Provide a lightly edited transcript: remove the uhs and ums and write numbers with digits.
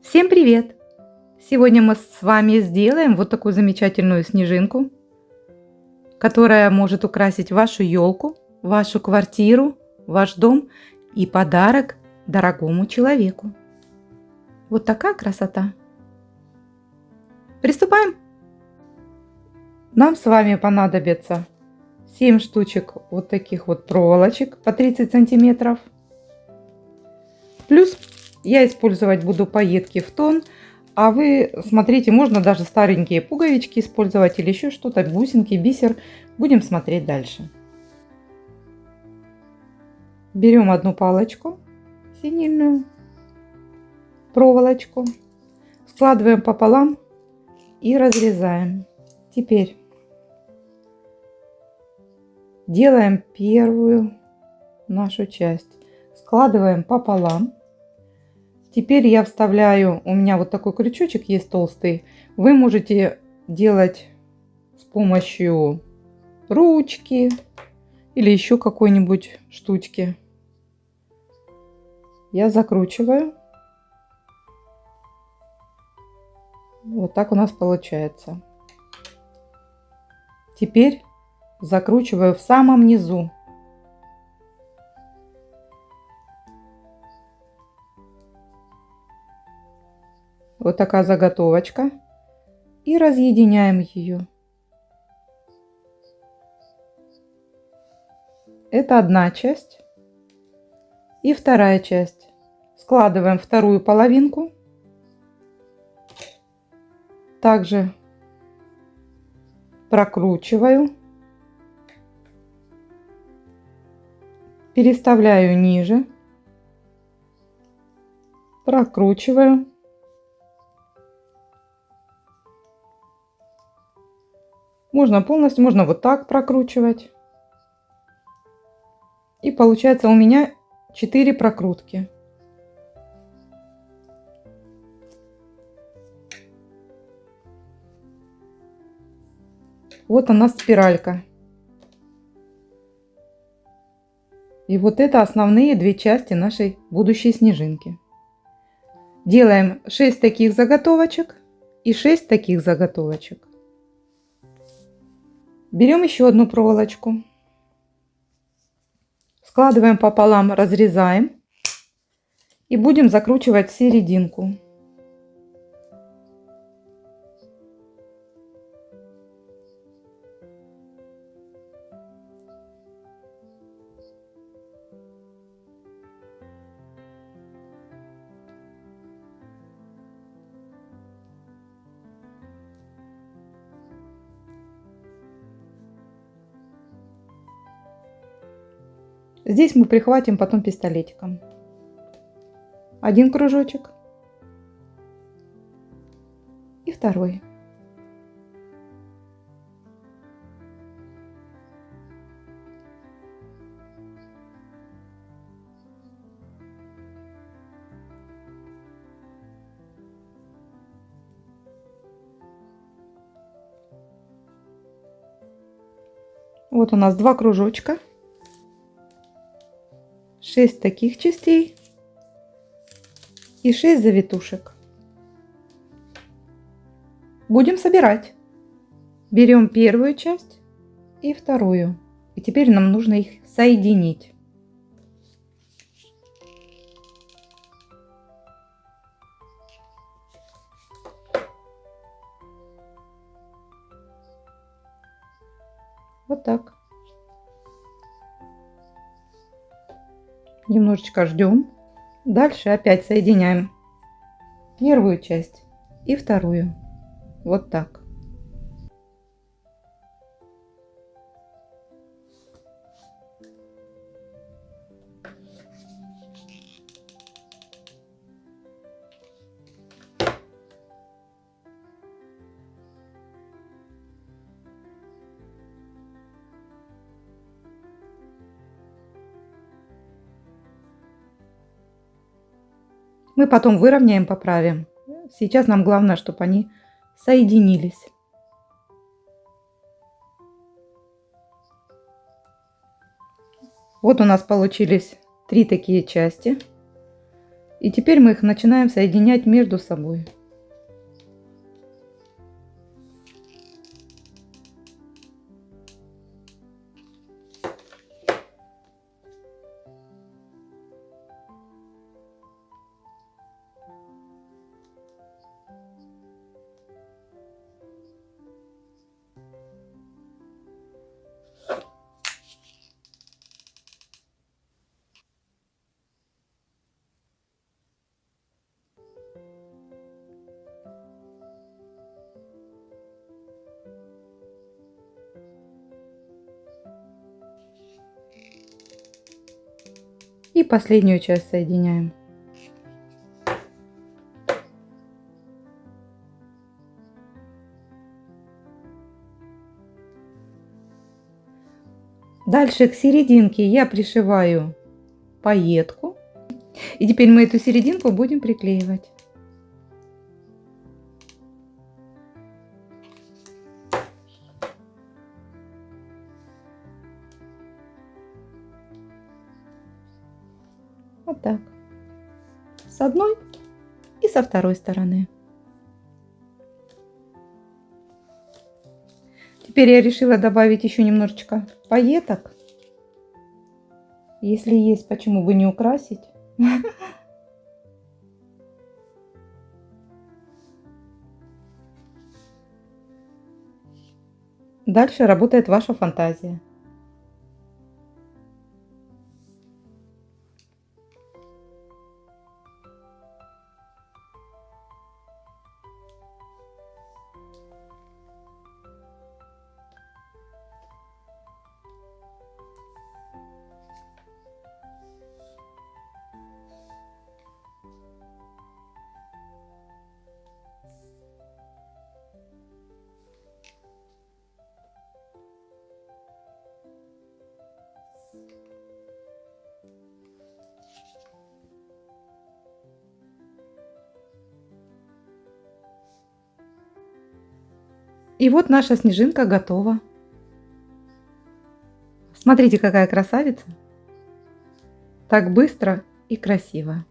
Всем привет! Сегодня мы с вами сделаем вот такую замечательную снежинку, которая может украсить вашу елку, вашу квартиру, ваш дом и подарок дорогому человеку. Вот такая красота! Приступаем! Нам с вами понадобится 7 штучек вот таких вот проволочек по 30 сантиметров. Плюс я использовать буду пайетки в тон. А вы смотрите, можно даже старенькие пуговички использовать или еще что-то, бусинки, бисер. Будем смотреть дальше. Берем одну палочку синильную, проволочку, складываем пополам и разрезаем. Теперь делаем первую нашу часть. Складываем пополам. Теперь я вставляю, у меня вот такой крючочек есть толстый. Вы можете делать с помощью ручки или еще какой-нибудь штучки. Я закручиваю. Вот так у нас получается. Теперь закручиваю в самом низу. Вот такая заготовочка. И разъединяем ее. Это одна часть. И вторая часть. Складываем вторую половинку. Также прокручиваю. Переставляю ниже. Прокручиваю. Можно полностью, можно вот так прокручивать. И получается у меня 4 прокрутки. Вот она спиралька. И вот это основные две части нашей будущей снежинки. Делаем 6 таких заготовочек и 6 таких заготовочек. Берем еще одну проволочку. Складываем пополам, разрезаем. И будем закручивать в серединку. Здесь мы прихватим потом пистолетиком. Один кружочек. И второй. Вот у нас 2 кружочка. 6 таких частей и 6 завитушек. Будем собирать. Берем первую часть и вторую. И теперь нам нужно их соединить. Вот так. Немножечко ждем. Дальше опять соединяем первую часть и вторую. Вот так. Мы потом выровняем, поправим. Сейчас нам главное, чтобы они соединились. Вот у нас получились 3 такие части. И теперь мы их начинаем соединять между собой. И последнюю часть соединяем. Дальше к серединке я пришиваю пайетку. И теперь мы эту серединку будем приклеивать. Вот так. С одной и со второй стороны. Теперь я решила добавить еще немножечко пайеток. Если есть, почему бы не украсить? Дальше работает ваша фантазия. И вот наша снежинка готова. Смотрите, какая красавица. Так быстро и красиво.